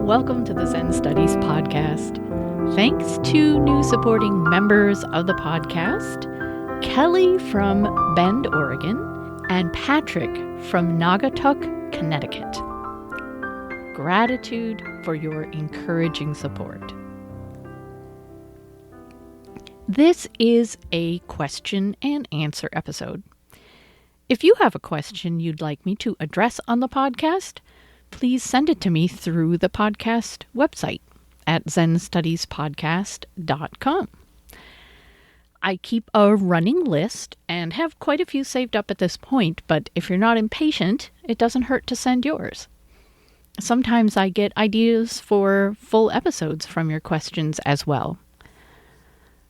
Welcome to the Zen Studies podcast. Thanks to new supporting members of the podcast, Kelly from Bend, Oregon, and Patrick from Naugatuck, Connecticut. Gratitude for your encouraging support. This is a question and answer episode. If you have a question you'd like me to address on the podcast, please send it to me through the podcast website at zenstudiespodcast.com. I keep a running list and have quite a few saved up at this point, but if you're not impatient, it doesn't hurt to send yours. Sometimes I get ideas for full episodes from your questions as well.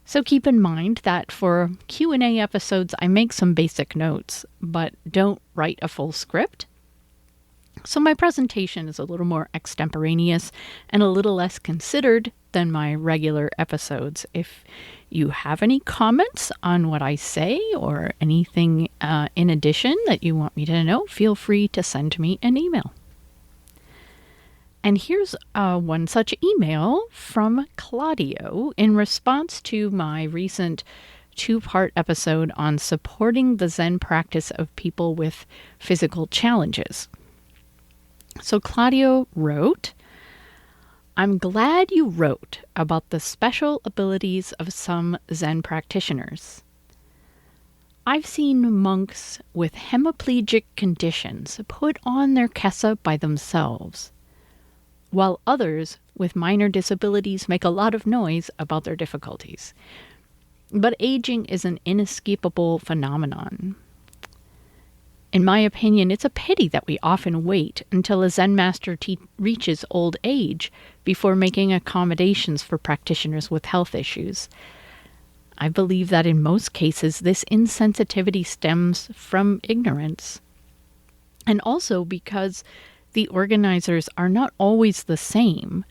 So keep in mind that for Q&A episodes, I make some basic notes, but don't write a full script. So my presentation is a little more extemporaneous and a little less considered than my regular episodes. If you have any comments on what I say or anything in addition that you want me to know, feel free to send me an email. And here's one such email from Claudio in response to my recent 2-part episode on supporting the Zen practice of people with physical challenges. So Claudio wrote, "I'm glad you wrote about the special abilities of some Zen practitioners. I've seen monks with hemiplegic conditions put on their kessa by themselves, while others with minor disabilities make a lot of noise about their difficulties. But aging is an inescapable phenomenon. In my opinion, it's a pity that we often wait until a Zen master reaches old age before making accommodations for practitioners with health issues. I believe that in most cases, this insensitivity stems from ignorance, and also because the organizers are not always the same,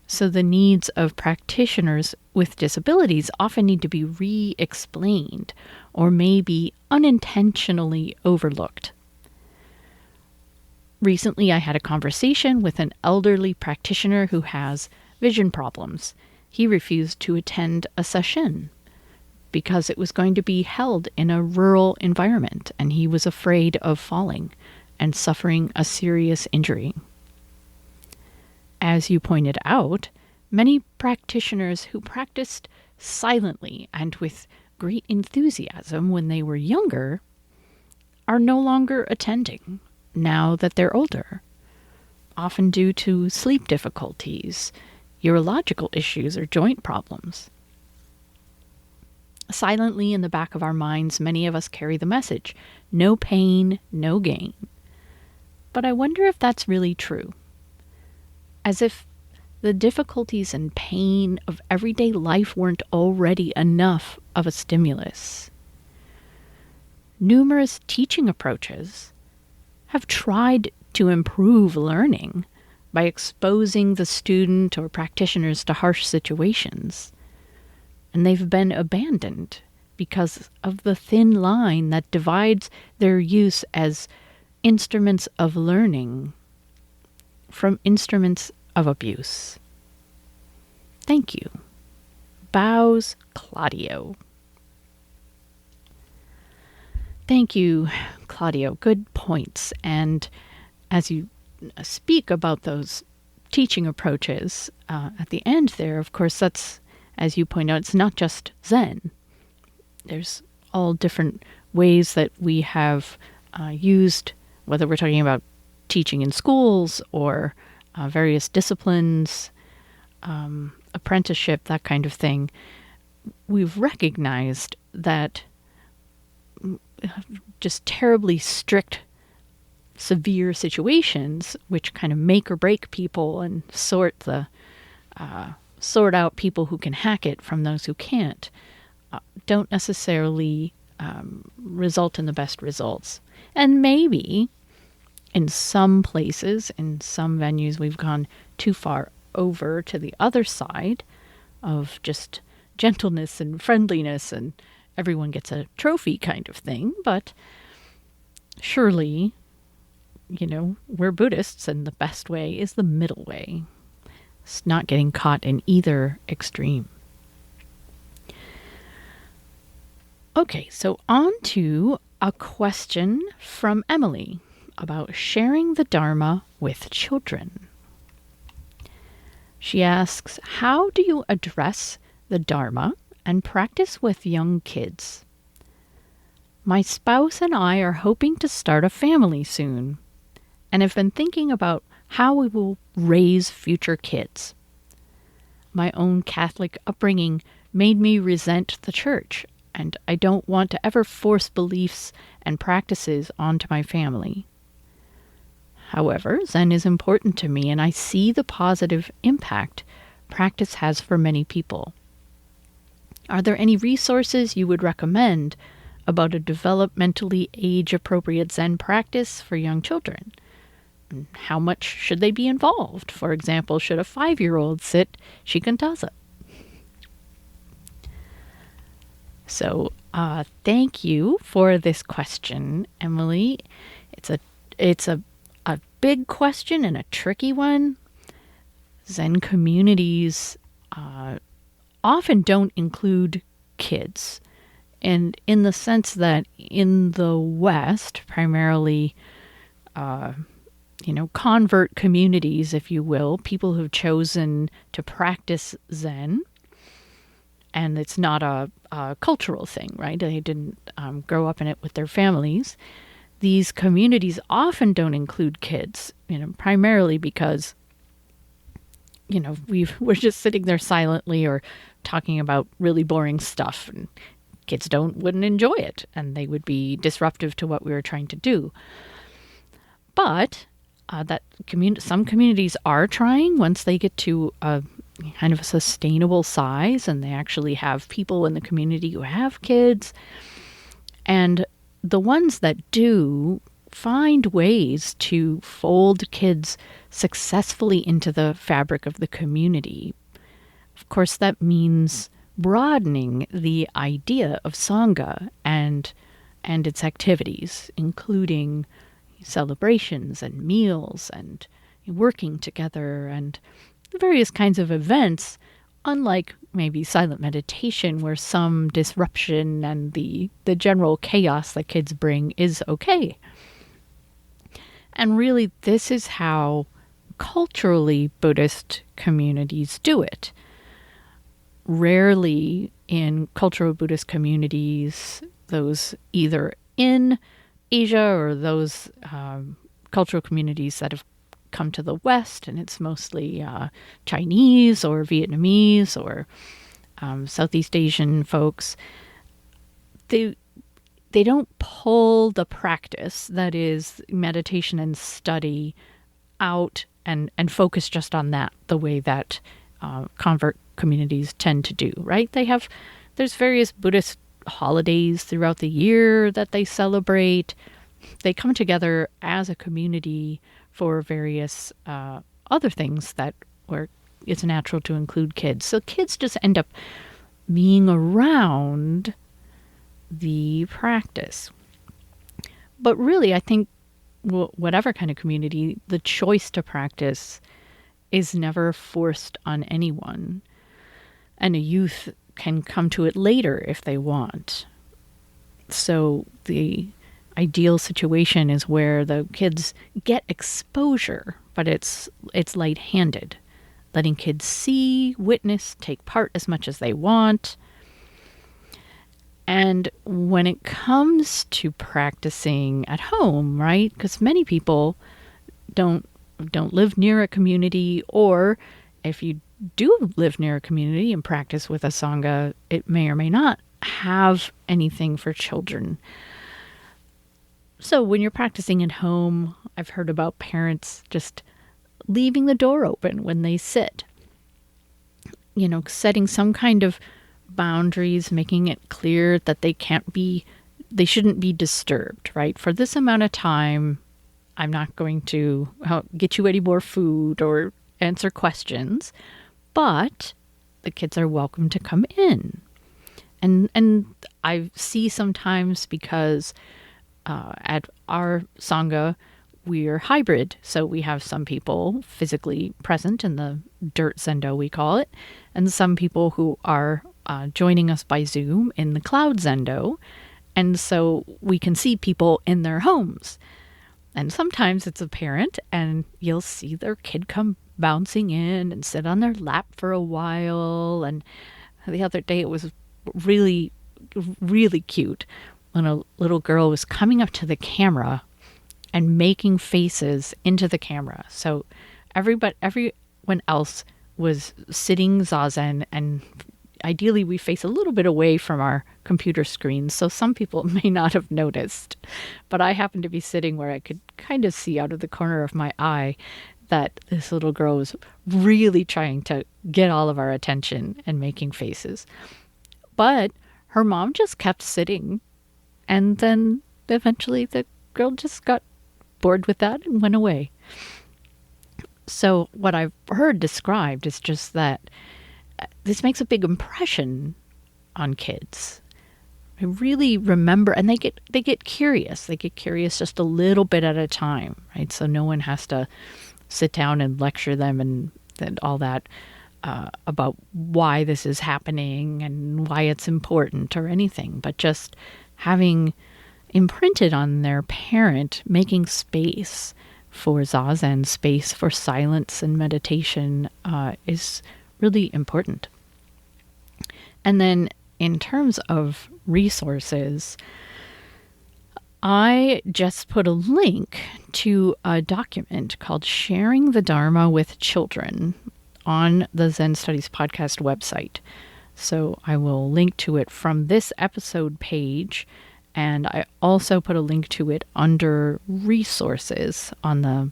so the needs of practitioners with disabilities often need to be re-explained or maybe unintentionally overlooked. Recently, I had a conversation with an elderly practitioner who has vision problems. He refused to attend a session because it was going to be held in a rural environment, and he was afraid of falling and suffering a serious injury. As you pointed out, many practitioners who practiced silently and with great enthusiasm when they were younger are no longer attending now that they're older, often due to sleep difficulties, urological issues, or joint problems. Silently in the back of our minds, many of us carry the message, no pain, no gain. But I wonder if that's really true. As if the difficulties and pain of everyday life weren't already enough of a stimulus. Numerous teaching approaches have tried to improve learning by exposing the student or practitioners to harsh situations, and they've been abandoned because of the thin line that divides their use as instruments of learning from instruments of abuse. Thank you. Bows, Claudio." Thank you, Claudio. Good points. And as you speak about those teaching approaches at the end there, of course, that's, as you point out, it's not just Zen. There's all different ways that we have used, whether we're talking about teaching in schools or various disciplines, apprenticeship, that kind of thing. We've recognized that just terribly strict, severe situations, which kind of make or break people and sort out people who can hack it from those who can't, don't necessarily result in the best results. And maybe in some places, in some venues, we've gone too far over to the other side of just gentleness and friendliness and everyone gets a trophy kind of thing. But surely, we're Buddhists and the best way is the middle way. It's not getting caught in either extreme. Okay, so on to a question from Emily about sharing the Dharma with children. She asks, how do you address the Dharma and practice with young kids? My spouse and I are hoping to start a family soon and have been thinking about how we will raise future kids. My own Catholic upbringing made me resent the church, and I don't want to ever force beliefs and practices onto my family. However, Zen is important to me, and I see the positive impact practice has for many people. Are there any resources you would recommend about a developmentally age-appropriate Zen practice for young children? How much should they be involved? For example, should a 5-year-old sit shikantaza? So, thank you for this question, Emily. It's a big question and a tricky one. Zen communities often don't include kids, and in the sense that in the West, primarily, convert communities, if you will, people who've chosen to practice Zen. And it's not a cultural thing, right? They didn't grow up in it with their families. These communities often don't include kids, primarily because, we're just sitting there silently or talking about really boring stuff, and kids wouldn't enjoy it, and they would be disruptive to what we were trying to do. But some communities are trying, once they get to a kind of a sustainable size and they actually have people in the community who have kids. And the ones that do find ways to fold kids successfully into the fabric of the community. Of course, that means broadening the idea of Sangha and its activities, including celebrations and meals and working together and various kinds of events, unlike maybe silent meditation where some disruption and the general chaos that kids bring is okay. And really, this is how culturally Buddhist communities do it. Rarely in cultural Buddhist communities, those either in Asia or those cultural communities that have come to the West, and it's mostly Chinese or Vietnamese or Southeast Asian folks, they don't pull the practice, that is meditation and study, out and focus just on that the way that convert communities tend to do, right? There's various Buddhist holidays throughout the year that they celebrate. They come together as a community for various other things where it's natural to include kids. So kids just end up being around the practice. But really, I think whatever kind of community, the choice to practice is never forced on anyone. And a youth can come to it later if they want. So the ideal situation is where the kids get exposure, but it's light-handed, letting kids see, witness, take part as much as they want. And when it comes to practicing at home, right? Because many people don't live near a community, or if you do live near a community and practice with a Sangha, it may or may not have anything for children. So when you're practicing at home, I've heard about parents just leaving the door open when they sit. Setting some kind of boundaries, making it clear that they shouldn't be disturbed, right? For this amount of time, I'm not going to get you any more food or answer questions, but the kids are welcome to come in. And I see sometimes, because at our Sangha, we're hybrid. So we have some people physically present in the dirt zendo, we call it, and some people who are joining us by Zoom in the cloud zendo. And so we can see people in their homes. And sometimes it's a parent and you'll see their kid come bouncing in and sit on their lap for a while. And the other day it was really, really cute when a little girl was coming up to the camera and making faces into the camera. So everyone else was sitting zazen, and ideally we face a little bit away from our computer screens, so some people may not have noticed. But I happened to be sitting where I could kind of see out of the corner of my eye that this little girl was really trying to get all of our attention and making faces. But her mom just kept sitting, and then eventually the girl just got bored with that and went away. So what I've heard described is just that this makes a big impression on kids. I really remember, and they get curious. They get curious just a little bit at a time, right? So no one has to sit down and lecture them and all that about why this is happening and why it's important or anything, but just having imprinted on their parent, making space for zazen, space for silence and meditation is really important. And then in terms of resources, I just put a link to a document called Sharing the Dharma with Children on the Zen Studies podcast website. So I will link to it from this episode page. And I also put a link to it under resources on the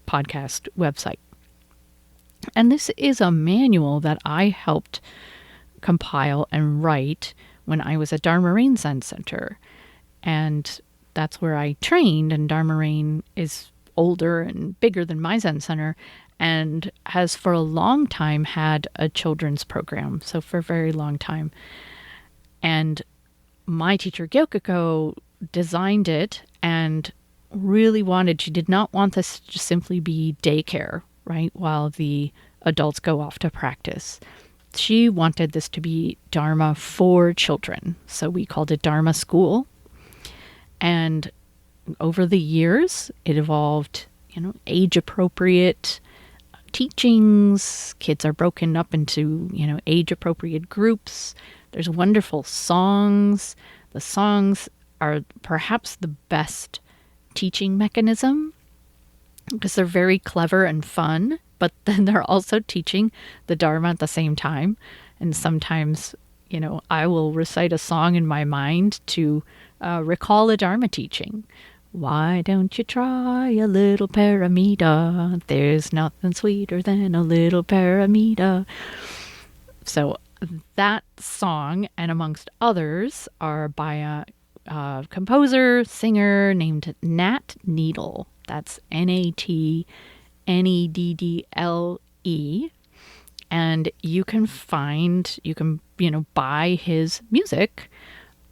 podcast website. And this is a manual that I helped compile and write when I was at Dharma Rain Zen Center. And that's where I trained. And Dharma Rain is older and bigger than my Zen Center and has for a long time had a children's program. So for a very long time. And my teacher, Gyokiko, designed it and really she did not want this to simply be daycare, right, while the adults go off to practice. She wanted this to be Dharma for children. So we called it Dharma School. And over the years, it evolved, age-appropriate teachings. Kids are broken up into, age-appropriate groups. There's wonderful songs. The songs are perhaps the best teaching mechanism because they're very clever and fun, but then they're also teaching the Dharma at the same time. And sometimes, I will recite a song in my mind to recall a Dharma teaching. Why don't you try a little paramita? There's nothing sweeter than a little paramita. So that song, and amongst others, are by a composer, singer named Nat Needle. That's Natneddle. And you can buy his music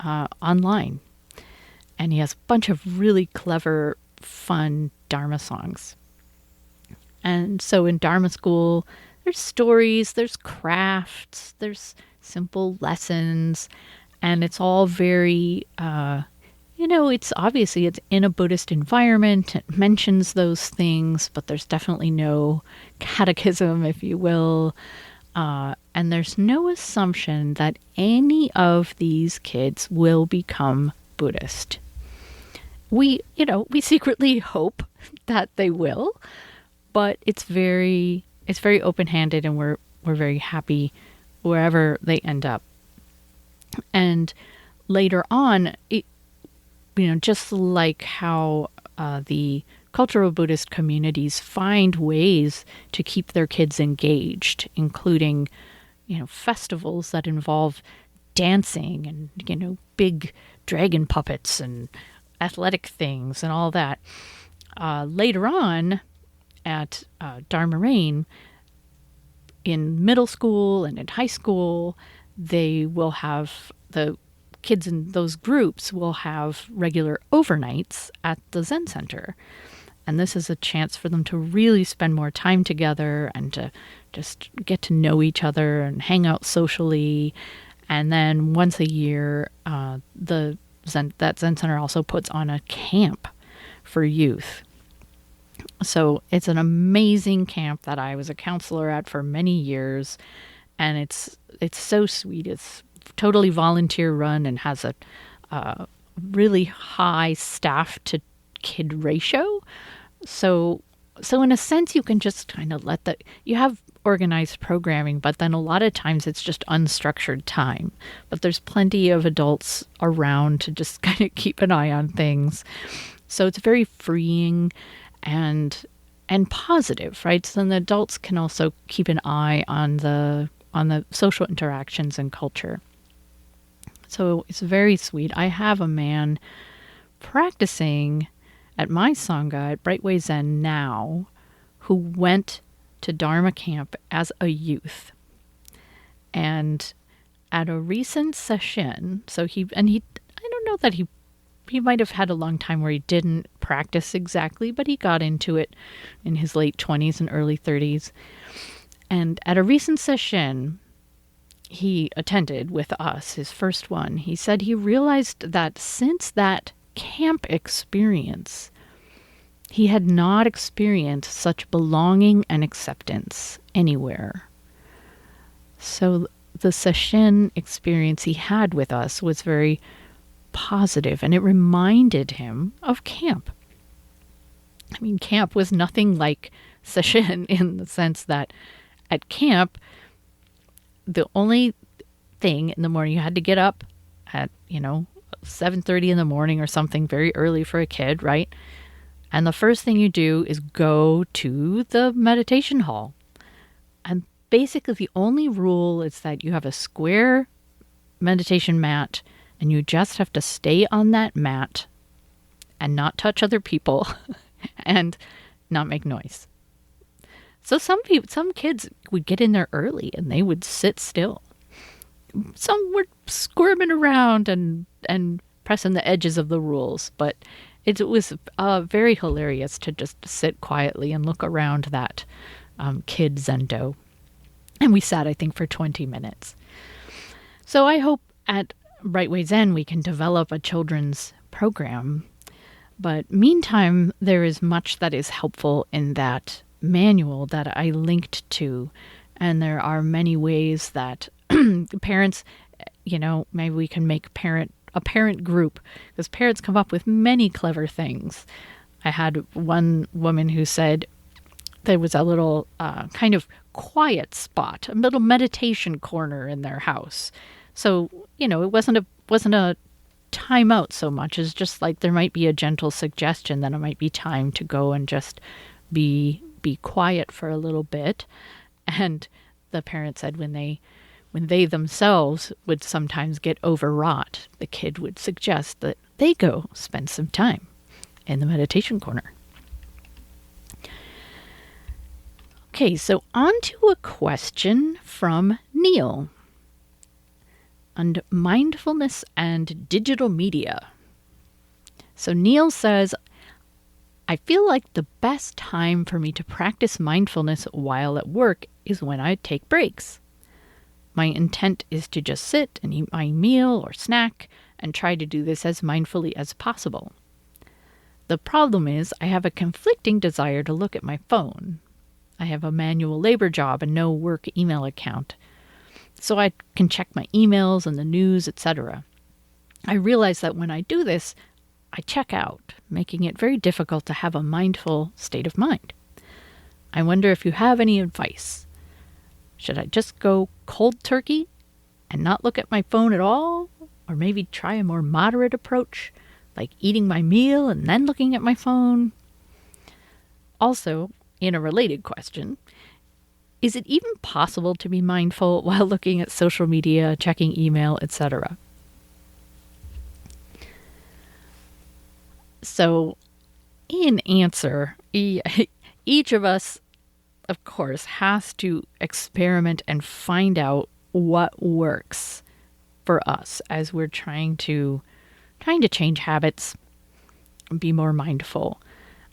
online. And he has a bunch of really clever, fun Dharma songs. And so in Dharma school, there's stories, there's crafts, there's simple lessons, and it's all very, it's in a Buddhist environment. It mentions those things, but there's definitely no catechism, if you will. And there's no assumption that any of these kids will become Buddhist. We secretly hope that they will, but it's very open-handed, and we're very happy wherever they end up. And later on, just like how the cultural Buddhist communities find ways to keep their kids engaged, including, festivals that involve dancing and, big dragon puppets and athletic things and all that. Later on at Dharma Rain, in middle school and in high school, they will have the kids in those groups will have regular overnights at the Zen Center. And this is a chance for them to really spend more time together and to just get to know each other and hang out socially. And then once a year, that Zen Center also puts on a camp for youth. So it's an amazing camp that I was a counselor at for many years, and it's so sweet. It's totally volunteer run and has a really high staff to kid ratio. So in a sense, you can just kind of you have organized programming, but then a lot of times it's just unstructured time. But there's plenty of adults around to just kind of keep an eye on things. So it's very freeing and positive, right? So then the adults can also keep an eye on the social interactions and culture. So it's very sweet. I have a man practicing at my Sangha at Brightway Zen now who went to Dharma camp as a youth. And at a recent session, I don't know that he might have had a long time where he didn't practice exactly, but he got into it in his late 20s and early 30s. And at a recent session he attended with us, his first one, he said he realized that since that camp experience, he had not experienced such belonging and acceptance anywhere. So the session experience he had with us was very positive, and it reminded him of camp. I mean, camp was nothing like session in the sense that at camp, the only thing in the morning, you had to get up at, 7:30 in the morning or something, very early for a kid, right? And the first thing you do is go to the meditation hall. And basically the only rule is that you have a square meditation mat and you just have to stay on that mat and not touch other people and not make noise. So some kids would get in there early and they would sit still. Some were squirming around and pressing the edges of the rules, but it was very hilarious to just sit quietly and look around that kid Zendo. And we sat, I think, for 20 minutes. So I hope at Brightway Zen we can develop a children's program. But meantime, there is much that is helpful in that manual that I linked to. And there are many ways that parents, maybe we can make a parent group, because parents come up with many clever things. I had one woman who said there was a little kind of quiet spot, a little meditation corner in their house. So, it wasn't a timeout so much as just like there might be a gentle suggestion that it might be time to go and just be quiet for a little bit. And the parent said when they themselves would sometimes get overwrought, the kid would suggest that they go spend some time in the meditation corner. Okay, so on to a question from Neil on mindfulness and digital media. So Neil says, I feel like the best time for me to practice mindfulness while at work is when I take breaks. My intent is to just sit and eat my meal or snack and try to do this as mindfully as possible. The problem is I have a conflicting desire to look at my phone. I have a manual labor job and no work email account, so I can check my emails and the news, etc. I realize that when I do this, I check out, making it very difficult to have a mindful state of mind. I wonder if you have any advice. Should I just go cold turkey and not look at my phone at all? Or maybe try a more moderate approach, like eating my meal and then looking at my phone? Also, in a related question, is it even possible to be mindful while looking at social media, checking email, etc.? So, in answer, each of us, of course, has to experiment and find out what works for us as we're trying to change habits, be more mindful.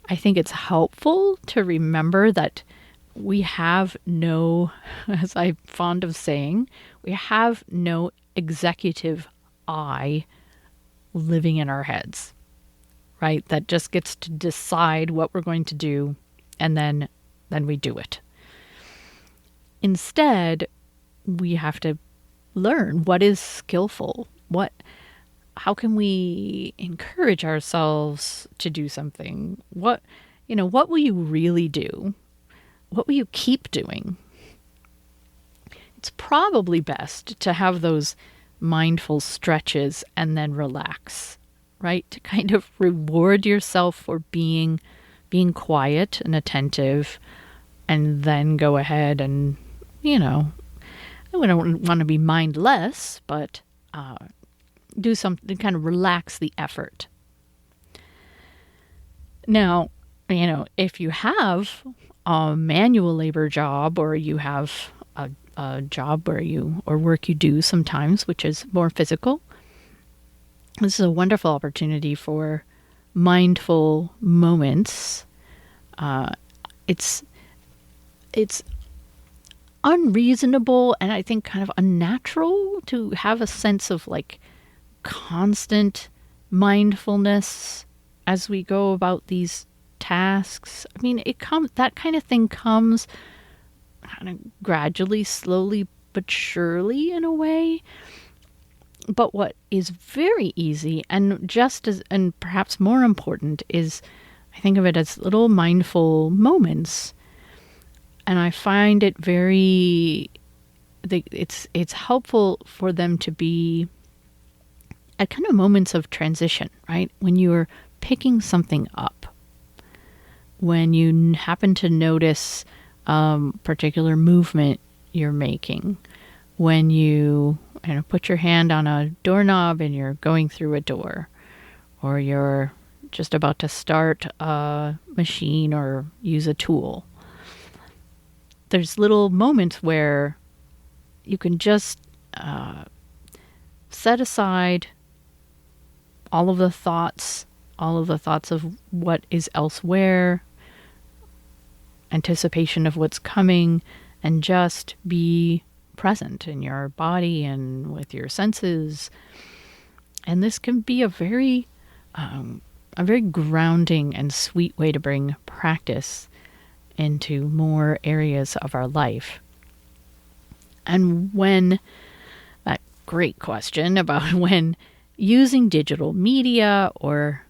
I think it's helpful to remember that we have no, as I'm fond of saying, we have no executive I living in our heads, right? That just gets to decide what we're going to do, and then we do it. Instead, we have to learn what is skillful. How can we encourage ourselves to do something? What will you really do? What will you keep doing? It's probably best to have those mindful stretches and then relax, right? To kind of reward yourself for being quiet and attentive, and then go ahead and, I wouldn't want to be mindless, but do something to kind of relax the effort. Now, if you have a manual labor job, or you have a job or work you do sometimes, which is more physical, this is a wonderful opportunity for mindful moments. It's unreasonable and I think kind of unnatural to have a sense of like constant mindfulness as we go about these tasks. I mean, that kind of thing comes kind of gradually, slowly but surely in a way. But what is very easy and perhaps more important is, I think of it as little mindful moments. And I find it it's helpful for them to be at kind of moments of transition, right? When you're picking something up, when you happen to notice particular movement you're making, when you put your hand on a doorknob and you're going through a door, or you're just about to start a machine or use a tool. There's little moments where you can just set aside all of the thoughts of what is elsewhere, anticipation of what's coming, and just be present in your body and with your senses. And this can be a very grounding and sweet way to bring practice into more areas of our life. And that great question about when using digital media or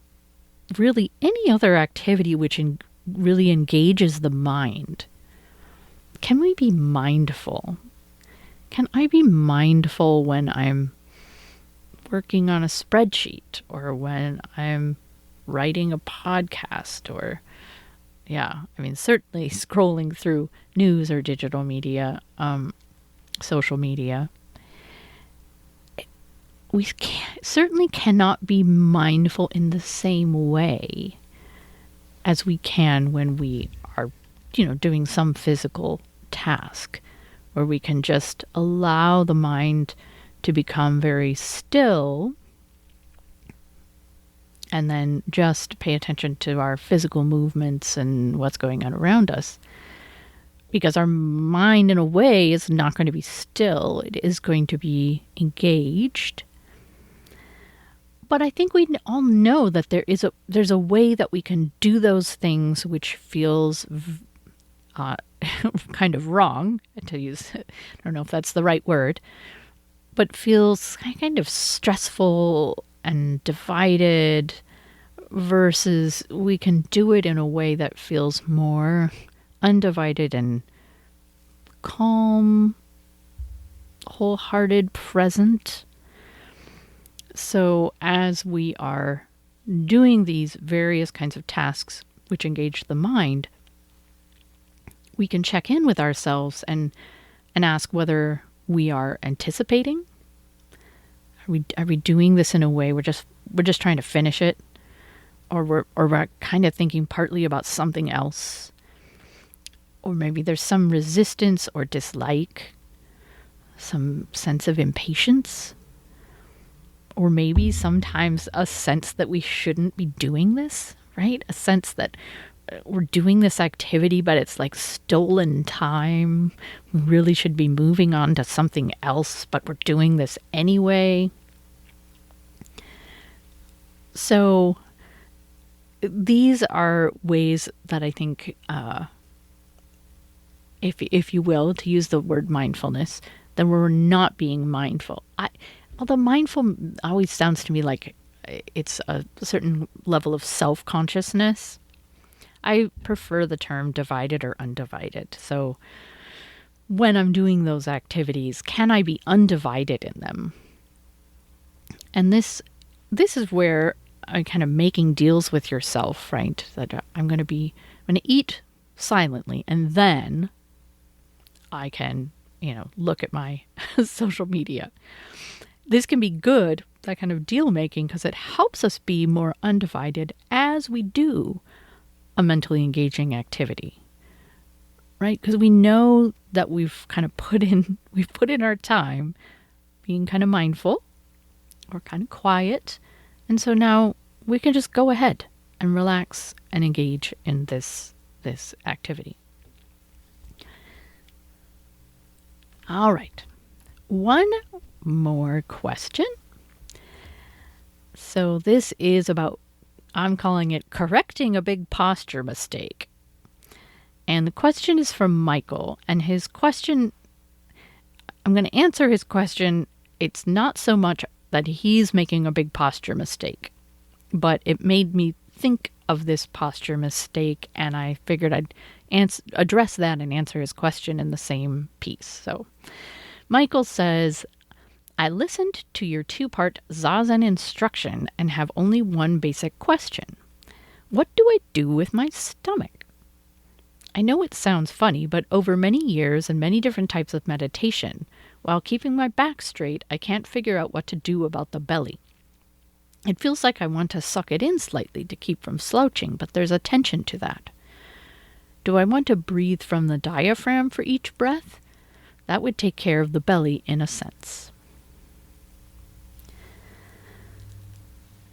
really any other activity which really engages the mind, can we be mindful? Can I be mindful when I'm working on a spreadsheet, or when I'm writing a podcast, or certainly scrolling through news or digital media, social media? We certainly cannot be mindful in the same way as we can when we are, doing some physical task, where we can just allow the mind to become very still and then just pay attention to our physical movements and what's going on around us. Because our mind, in a way, is not going to be still. It is going to be engaged. But I think we all know that there's a way that we can do those things which feels kind of wrong, to use, I don't know if that's the right word, but feels kind of stressful and divided, versus we can do it in a way that feels more undivided and calm, wholehearted, present. So as we are doing these various kinds of tasks which engage the mind, we can check in with ourselves and ask whether we are anticipating. Are we doing this in a way we're just trying to finish it, or we're kind of thinking partly about something else, or maybe there's some resistance or dislike, some sense of impatience, or maybe sometimes a sense that we shouldn't be doing this, right? A sense that we're doing this activity, but it's like stolen time. We really should be moving on to something else, but we're doing this anyway. So these are ways that I think, if you will, to use the word mindfulness, then we're not being mindful. Although mindful always sounds to me like it's a certain level of self-consciousness. I prefer the term divided or undivided. So when I'm doing those activities, can I be undivided in them? And this is where I'm kind of making deals with yourself, right? That I'm going to eat silently, and then I can, look at my social media. This can be good, that kind of deal making, because it helps us be more undivided as we do a mentally engaging activity, right? Because we know that we've put in our time being kind of mindful or kind of quiet. And so now we can just go ahead and relax and engage in this activity. All right. One more question. So this is about, I'm calling it correcting a big posture mistake. And the question is from Michael. And his question, I'm going to answer his question. It's not so much that he's making a big posture mistake, but it made me think of this posture mistake, and I figured I'd address that and answer his question in the same piece. So Michael says, I listened to your 2-part Zazen instruction and have only one basic question. What do I do with my stomach? I know it sounds funny, but over many years and many different types of meditation, while keeping my back straight, I can't figure out what to do about the belly. It feels like I want to suck it in slightly to keep from slouching, but there's a tension to that. Do I want to breathe from the diaphragm for each breath? That would take care of the belly in a sense.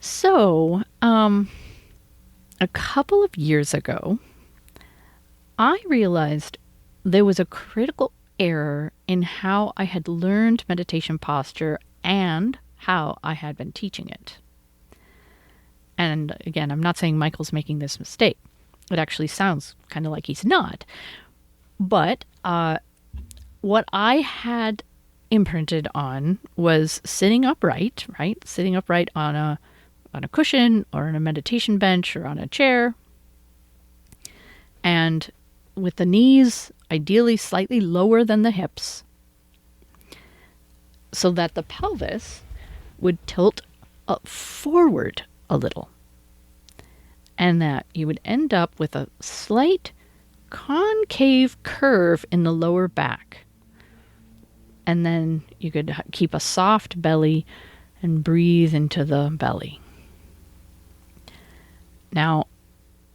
So, a couple of years ago, I realized there was a critical error in how I had learned meditation posture and how I had been teaching it. And again, I'm not saying Michael's making this mistake. It actually sounds kind of like he's not. But what I had imprinted on was sitting upright, right? Sitting upright on a cushion or on a meditation bench or on a chair. And with the knees ideally slightly lower than the hips, so that the pelvis would tilt up forward a little, and that you would end up with a slight concave curve in the lower back. And then you could keep a soft belly and breathe into the belly. Now,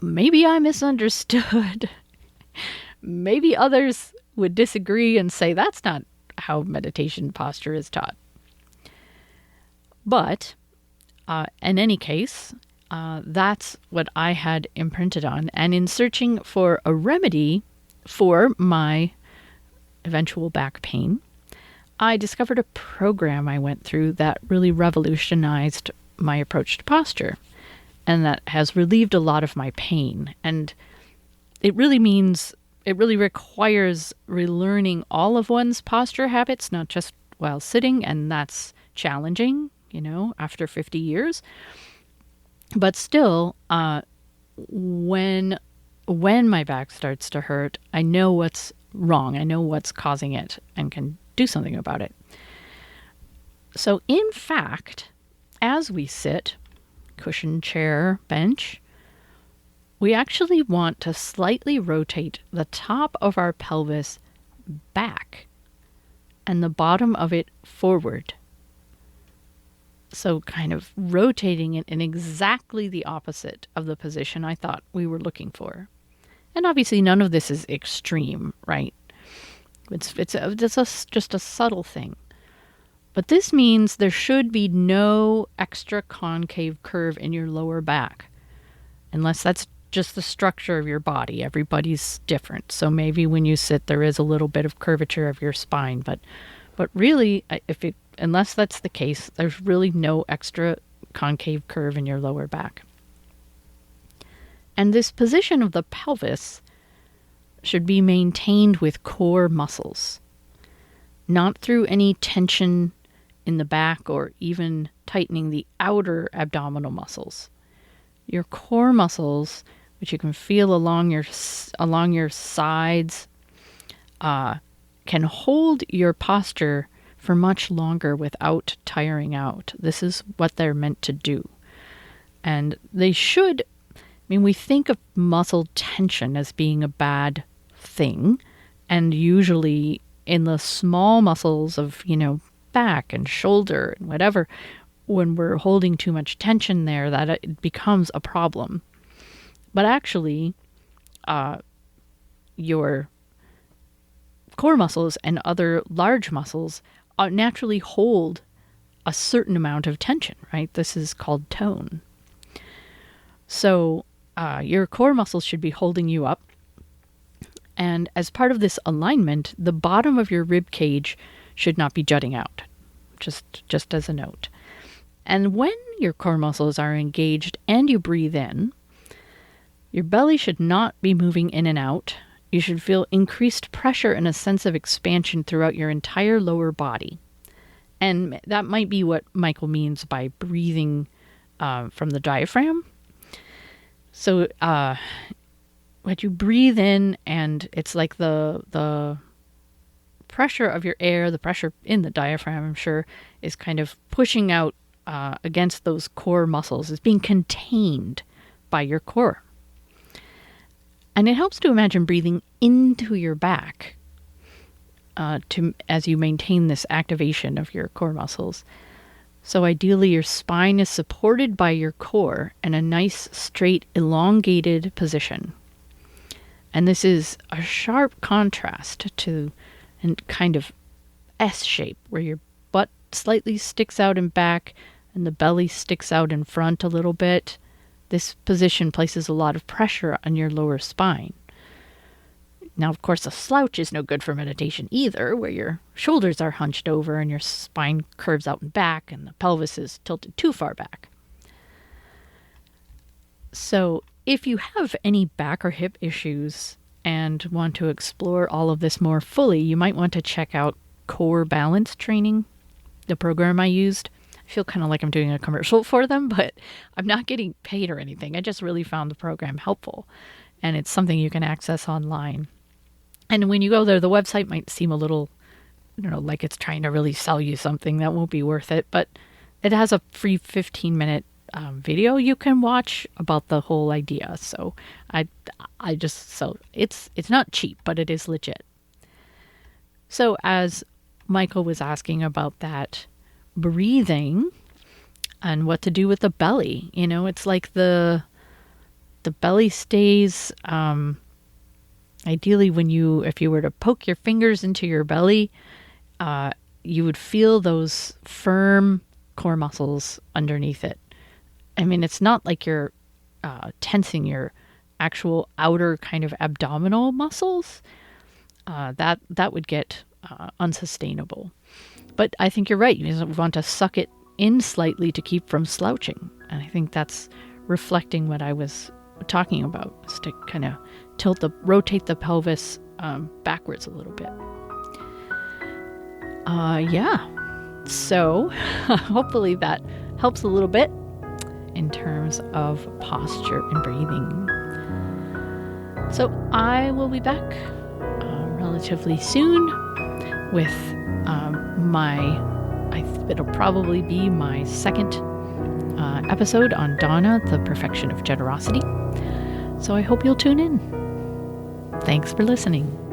maybe I misunderstood. Maybe others would disagree and say that's not how meditation posture is taught. But in any case, that's what I had imprinted on. And in searching for a remedy for my eventual back pain, I discovered a program I went through that really revolutionized my approach to posture, and that has relieved a lot of my pain. And it really requires relearning all of one's posture habits, not just while sitting, and that's challenging, after 50 years. But still, when my back starts to hurt, I know what's wrong. I know what's causing it and can do something about it. So in fact, as we sit, cushion, chair, bench, we actually want to slightly rotate the top of our pelvis back and the bottom of it forward. So kind of rotating it in exactly the opposite of the position I thought we were looking for. And obviously none of this is extreme, right? It's just a subtle thing. But this means there should be no extra concave curve in your lower back. unless that's just the structure of your body. Everybody's different. So maybe when you sit, there is a little bit of curvature of your spine, but really, unless that's the case, there's really no extra concave curve in your lower back. And this position of the pelvis should be maintained with core muscles, not through any tension in the back or even tightening the outer abdominal muscles. Your core muscles, which you can feel along your sides, can hold your posture for much longer without tiring out. This is what they're meant to do. And they should, we think of muscle tension as being a bad thing. And usually in the small muscles of, back and shoulder and whatever, when we're holding too much tension there, that it becomes a problem. But actually, your core muscles and other large muscles naturally hold a certain amount of tension, right? This is called tone. So your core muscles should be holding you up. And as part of this alignment, the bottom of your rib cage should not be jutting out, just as a note. And when your core muscles are engaged and you breathe in, your belly should not be moving in and out. You should feel increased pressure and a sense of expansion throughout your entire lower body. And that might be what Michael means by breathing from the diaphragm. So what you breathe in, and it's like the pressure of your air, the pressure in the diaphragm, I'm sure, is kind of pushing out against those core muscles. It's being contained by your core. And it helps to imagine breathing into your back as you maintain this activation of your core muscles. So ideally, your spine is supported by your core in a nice, straight, elongated position. And this is a sharp contrast to a kind of S shape, where your butt slightly sticks out in back and the belly sticks out in front a little bit. This position places a lot of pressure on your lower spine. Now, of course, a slouch is no good for meditation either, where your shoulders are hunched over and your spine curves out and back and the pelvis is tilted too far back. So if you have any back or hip issues and want to explore all of this more fully, you might want to check out Core Balance Training, the program I used. I feel kind of like I'm doing a commercial for them, but I'm not getting paid or anything. I just really found the program helpful, and it's something you can access online. And when you go there, the website might seem a little, like it's trying to really sell you something. That won't be worth it, but it has a free 15-minute video you can watch about the whole idea. So it's not cheap, but it is legit. So as Michael was asking about that breathing and what to do with the belly, it's like the belly stays, ideally if you were to poke your fingers into your belly, you would feel those firm core muscles underneath it. It's not like you're tensing your actual outer kind of abdominal muscles. That would get unsustainable. But I think you're right. You want to suck it in slightly to keep from slouching. And I think that's reflecting what I was talking about, is to kind of rotate the pelvis backwards a little bit. So hopefully that helps a little bit in terms of posture and breathing. So I will be back relatively soon with it'll probably be my second episode on Dharma, the perfection of generosity. So I hope you'll tune in. Thanks for listening.